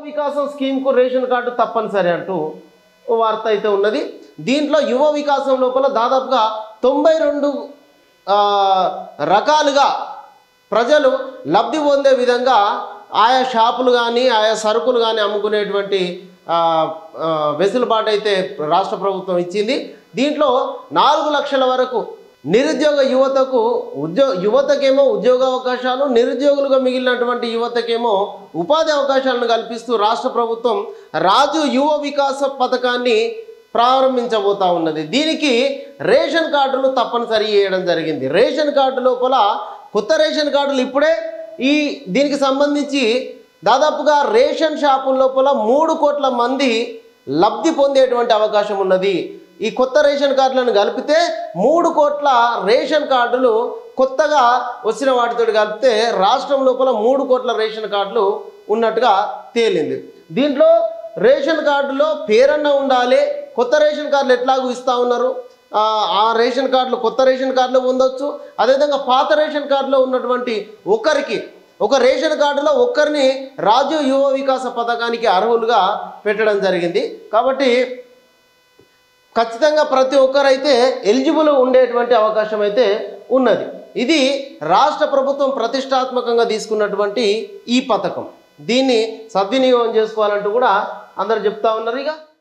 వికాసం స్కీమ్కు ration card తప్పనిసరి అంటూ ఓ వార్త అయితే ఉన్నది. దీంట్లో యువ వికాసం లోపల దాదాపుగా 92 రకాలుగా ప్రజలు లబ్ధి పొందే విధంగా ఆయా షాపులు కానీ ఆయా సరుకులు కానీ అమ్ముకునేటువంటి వెసులుబాటు అయితే రాష్ట్ర ప్రభుత్వం ఇచ్చింది. దీంట్లో 4 లక్షల వరకు నిరుద్యోగ యువతకేమో ఉద్యోగ అవకాశాలు, నిరుద్యోగులుగా మిగిలినటువంటి యువతకేమో ఉపాధి అవకాశాలను కల్పిస్తూ రాష్ట్ర ప్రభుత్వం రాజు యువ వికాస పథకాన్ని ప్రారంభించబోతా ఉన్నది. దీనికి రేషన్ కార్డులు తప్పనిసరి చేయడం జరిగింది. రేషన్ కార్డు లోపల కొత్త రేషన్ కార్డులు ఇప్పుడే దీనికి సంబంధించి దాదాపుగా రేషన్ షాపుల లోపల 3 కోట్ల మంది లబ్ధి పొందేటువంటి అవకాశం ఉన్నది. ఈ కొత్త రేషన్ కార్డులను కలిపితే 3 కోట్ల రేషన్ కార్డులు కొత్తగా వచ్చిన వాటితో కలిపితే రాష్ట్రం లోపల 3 కోట్ల రేషన్ కార్డులు ఉన్నట్టుగా తేలింది. దీంట్లో రేషన్ కార్డులో పేరన్న ఉండాలి. కొత్త రేషన్ కార్డులు ఎట్లాగూ ఇస్తూ ఉన్నారు, ఆ రేషన్ కార్డులు కొత్త రేషన్ కార్డులో పొందొచ్చు. అదేవిధంగా పాత రేషన్ కార్డులో ఉన్నటువంటి ఒక రేషన్ కార్డులో ఒక్కరిని రాజు యువ వికాస పథకానికి అర్హులుగా పెట్టడం జరిగింది. కాబట్టి ఖచ్చితంగా ప్రతి ఒక్కరైతే ఎలిజిబుల్ ఉండేటువంటి అవకాశం అయితే ఉన్నది. ఇది రాష్ట్ర ప్రభుత్వం ప్రతిష్టాత్మకంగా తీసుకున్నటువంటి ఈ పథకం. దీన్ని సద్వినియోగం చేసుకోవాలంటూ కూడా అందరూ చెప్తా ఉన్నారు. ఇక